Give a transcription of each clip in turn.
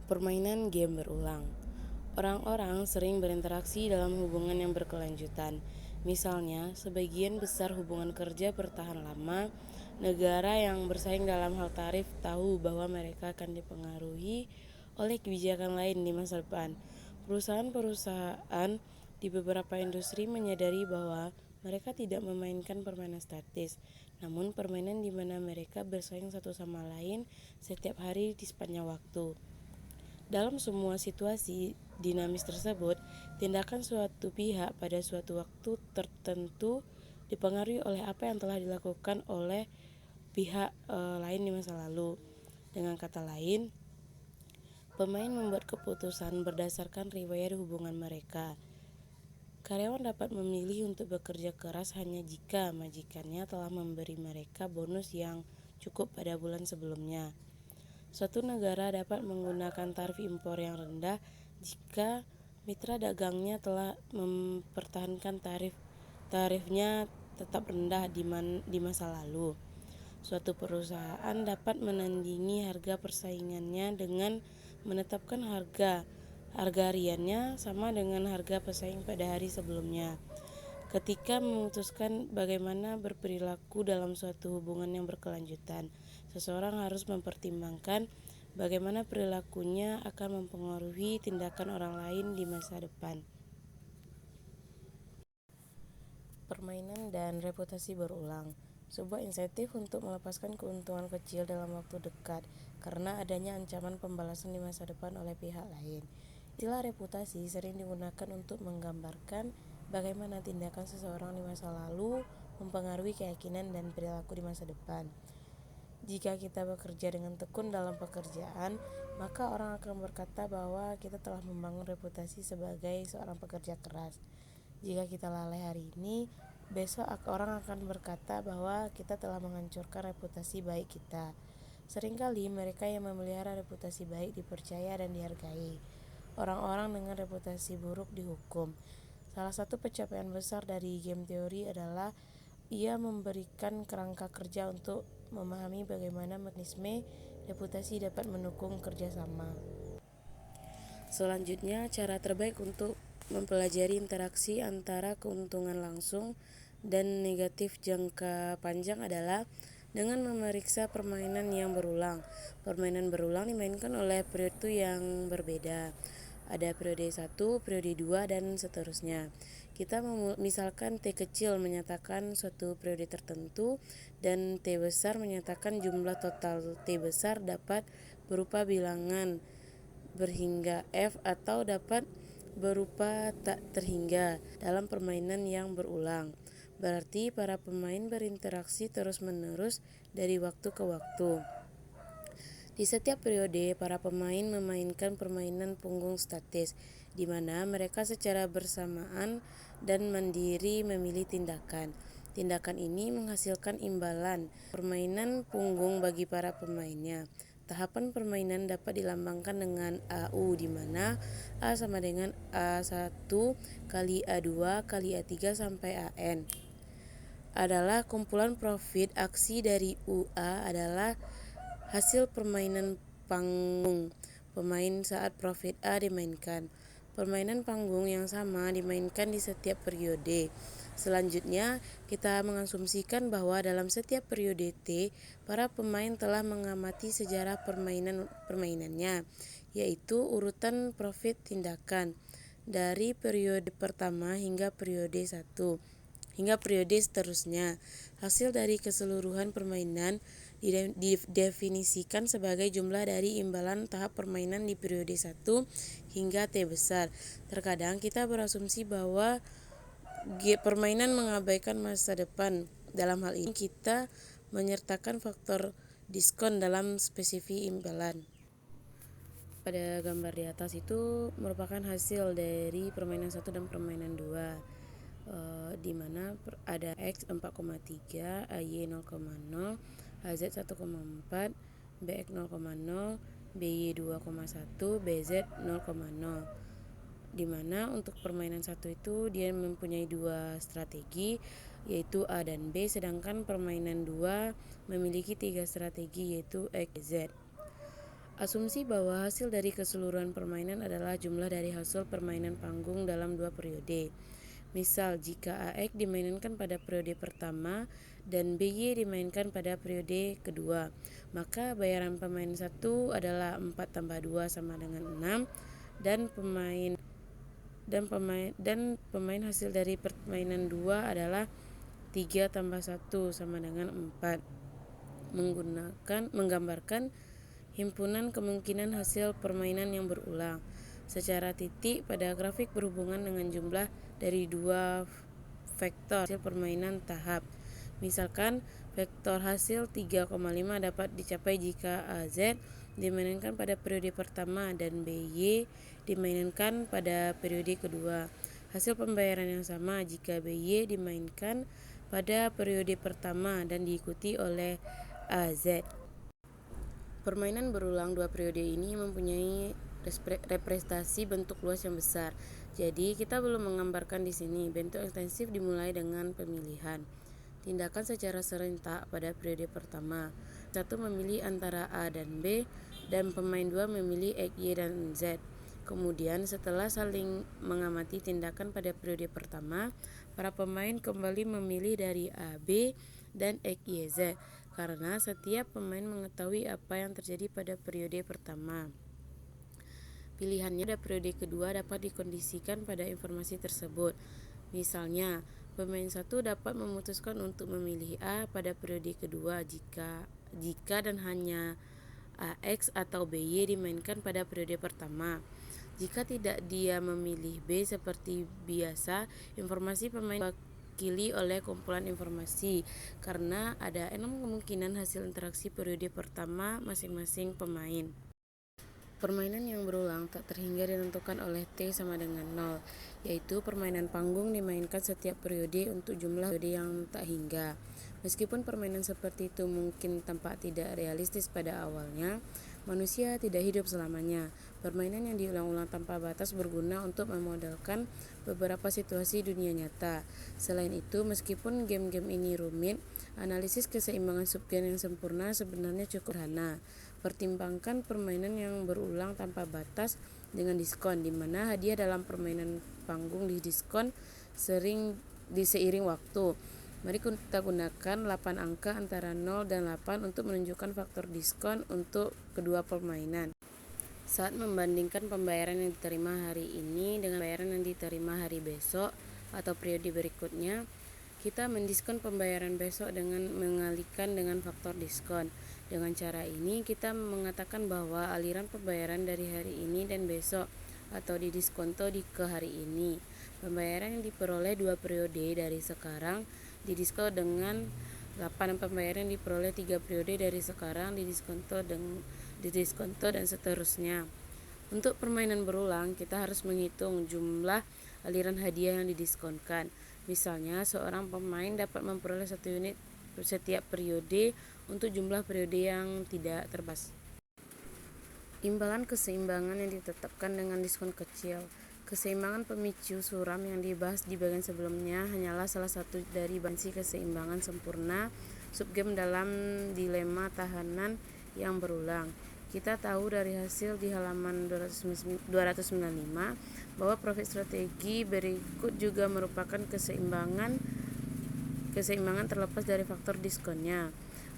Permainan game berulang. Orang-orang sering berinteraksi dalam hubungan yang berkelanjutan. Misalnya, sebagian besar hubungan kerja bertahan lama. Negara yang bersaing dalam hal tarif tahu bahwa mereka akan dipengaruhi oleh kebijakan lain di masa depan. Perusahaan-perusahaan di beberapa industri menyadari bahwa mereka tidak memainkan permainan statis, namun permainan di mana mereka bersaing satu sama lain setiap hari di sepanjang waktu. Dalam semua situasi dinamis tersebut, tindakan suatu pihak pada suatu waktu tertentu dipengaruhi oleh apa yang telah dilakukan oleh pihak lain di masa lalu. Dengan kata lain, pemain membuat keputusan berdasarkan riwayat hubungan mereka. Karyawan dapat memilih untuk bekerja keras hanya jika majikannya telah memberi mereka bonus yang cukup pada bulan sebelumnya. Suatu negara dapat menggunakan tarif impor yang rendah jika mitra dagangnya telah mempertahankan tarifnya tetap rendah di masa lalu. Suatu perusahaan dapat menandingi harga persaingannya dengan menetapkan harga hariannya sama dengan harga pesaing pada hari sebelumnya. Ketika memutuskan bagaimana berperilaku dalam suatu hubungan yang berkelanjutan, seseorang harus mempertimbangkan bagaimana perilakunya akan mempengaruhi tindakan orang lain di masa depan. Permainan dan reputasi berulang. Sebuah insentif untuk melepaskan keuntungan kecil dalam waktu dekat karena adanya ancaman pembalasan di masa depan oleh pihak lain. Istilah reputasi sering digunakan untuk menggambarkan bagaimana tindakan seseorang di masa lalu mempengaruhi keyakinan dan perilaku di masa depan. Jika kita bekerja dengan tekun dalam pekerjaan, maka orang akan berkata bahwa kita telah membangun reputasi sebagai seorang pekerja keras. Jika kita lalai hari ini, besok orang akan berkata bahwa kita telah menghancurkan reputasi baik kita. Seringkali mereka yang memelihara reputasi baik dipercaya dan dihargai. Orang-orang dengan reputasi buruk dihukum. Salah satu pencapaian besar dari game teori adalah ia memberikan kerangka kerja untuk memahami bagaimana mekanisme reputasi dapat mendukung kerjasama. Selanjutnya, cara terbaik untuk mempelajari interaksi antara keuntungan langsung dan negatif jangka panjang adalah dengan memeriksa permainan yang berulang. Permainan berulang dimainkan oleh periode yang berbeda. Ada periode 1, periode 2, dan seterusnya. Kita misalkan T kecil menyatakan suatu periode tertentu dan T besar menyatakan jumlah total T besar dapat berupa bilangan berhingga F atau dapat berupa tak terhingga dalam permainan yang berulang. Berarti para pemain berinteraksi terus-menerus dari waktu ke waktu. Di setiap periode, para pemain memainkan permainan punggung statis, di mana mereka secara bersamaan dan mandiri memilih tindakan. Tindakan ini menghasilkan imbalan permainan punggung bagi para pemainnya. Tahapan permainan dapat dilambangkan dengan AU, di mana A sama dengan A1 kali A2 kali A3 sampai AN. Adalah kumpulan profit aksi dari UA adalah hasil permainan panggung pemain saat profit A dimainkan. Permainan panggung yang sama dimainkan di setiap periode. Selanjutnya, kita mengasumsikan bahwa dalam setiap periode T, para pemain telah mengamati sejarah permainannya, yaitu urutan profit tindakan dari periode pertama hingga periode 1 hingga periode seterusnya. Hasil dari keseluruhan permainan didefinisikan sebagai jumlah dari imbalan tahap permainan di periode 1 hingga T besar. Terkadang kita berasumsi bahwa permainan mengabaikan masa depan. Dalam hal ini kita menyertakan faktor diskon dalam spesifik imbalan. Pada gambar di atas itu merupakan hasil dari permainan 1 dan permainan 2. Di mana ada X 4,3, AY 0,0, HZ 1,4, BX 0,0, BY 2,1, BZ 0,0. Di mana untuk permainan 1 itu dia mempunyai 2 strategi, yaitu A dan B, sedangkan permainan 2 memiliki 3 strategi, yaitu X, Z. Asumsi bahwa hasil dari keseluruhan permainan adalah jumlah dari hasil permainan panggung dalam 2 periode. Misal, jika AX dimainkan pada periode pertama dan BY dimainkan pada periode kedua, maka bayaran pemain 1 adalah 4 tambah 2 sama dengan 6 dan pemain hasil dari permainan 2 adalah 3 tambah 1 sama dengan 4. Menggambarkan himpunan kemungkinan hasil permainan yang berulang secara titik pada grafik berhubungan dengan jumlah dari dua vektor hasil permainan tahap. Misalkan vektor hasil 3,5 dapat dicapai jika AZ dimainkan pada periode pertama dan BY dimainkan pada periode kedua. Hasil pembayaran yang sama jika BY dimainkan pada periode pertama dan diikuti oleh AZ. Permainan berulang 2 periode ini mempunyai representasi bentuk luas yang besar. Jadi kita belum menggambarkan di sini. Bentuk ekstensif dimulai dengan pemilihan tindakan secara serentak pada periode pertama. Satu memilih antara A dan B dan pemain 2 memilih X, Y, dan Z. Kemudian setelah saling mengamati tindakan pada periode pertama, para pemain kembali memilih dari A, B, dan X, Y, Z karena setiap pemain mengetahui apa yang terjadi pada periode pertama. Pilihannya pada periode kedua dapat dikondisikan pada informasi tersebut. Misalnya, pemain 1 dapat memutuskan untuk memilih A pada periode kedua jika dan hanya AX atau BY dimainkan pada periode pertama. Jika tidak, dia memilih B seperti biasa. Informasi pemain diwakili oleh kumpulan informasi karena ada 6 kemungkinan hasil interaksi periode pertama masing-masing pemain. Permainan yang berulang tak terhingga ditentukan oleh T sama dengan 0, yaitu permainan panggung dimainkan setiap periode untuk jumlah periode yang tak hingga. Meskipun permainan seperti itu mungkin tampak tidak realistis pada awalnya, manusia tidak hidup selamanya. Permainan yang diulang-ulang tanpa batas berguna untuk memodelkan beberapa situasi dunia nyata. Selain itu, meskipun game-game ini rumit, analisis keseimbangan subgame yang sempurna sebenarnya cukup sederhana. Pertimbangkan permainan yang berulang tanpa batas dengan diskon, di mana hadiah dalam permainan panggung didiskon seiring waktu. Mari kita gunakan 8 angka antara 0 dan 8 untuk menunjukkan faktor diskon untuk kedua permainan. Saat membandingkan pembayaran yang diterima hari ini dengan pembayaran yang diterima hari besok atau periode berikutnya, kita mendiskon pembayaran besok dengan mengalihkan dengan faktor diskon. Dengan cara ini, kita mengatakan bahwa aliran pembayaran dari hari ini dan besok atau didiskonto ke hari ini. Pembayaran yang diperoleh 2 periode dari sekarang didiskon dengan 8 pembayaran yang diperoleh 3 periode dari sekarang didiskonto dan seterusnya. Untuk permainan berulang, kita harus menghitung jumlah aliran hadiah yang didiskonkan. Misalnya, seorang pemain dapat memperoleh 1 unit setiap periode untuk jumlah periode yang tidak terbatas. Imbalan keseimbangan yang ditetapkan dengan diskon kecil. Keseimbangan pemicu suram yang dibahas di bagian sebelumnya hanyalah salah satu dari bagian keseimbangan sempurna subgame dalam dilema tahanan yang berulang. Kita tahu dari hasil di halaman 295 bahwa profil strategi berikut juga merupakan keseimbangan terlepas dari faktor diskonnya.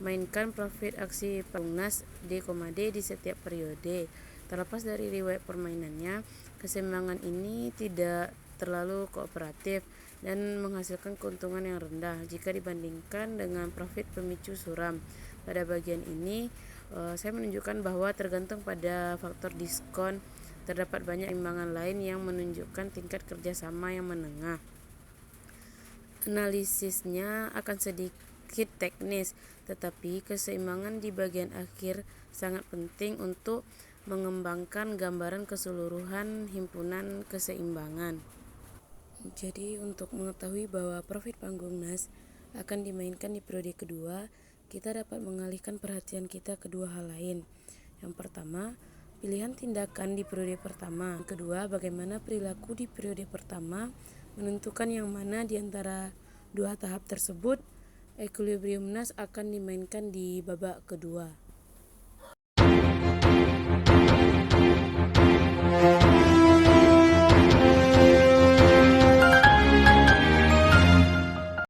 Mainkan profit aksi lunas D, D di setiap periode. Terlepas dari riwayat permainannya, keseimbangan ini tidak terlalu kooperatif dan menghasilkan keuntungan yang rendah jika dibandingkan dengan profit pemicu suram. Pada bagian ini, saya menunjukkan bahwa tergantung pada faktor diskon, terdapat banyak imbangan lain yang menunjukkan tingkat kerjasama yang menengah. Analisisnya akan sedikit teknis, tetapi keseimbangan di bagian akhir sangat penting untuk mengembangkan gambaran keseluruhan himpunan keseimbangan. Jadi untuk mengetahui bahwa profit panggung NAS akan dimainkan di periode kedua, kita dapat mengalihkan perhatian kita ke dua hal lain. Yang pertama, pilihan tindakan di periode pertama. Yang kedua, bagaimana perilaku di periode pertama menentukan yang mana di antara dua tahap tersebut equilibrium NAS akan dimainkan di babak kedua.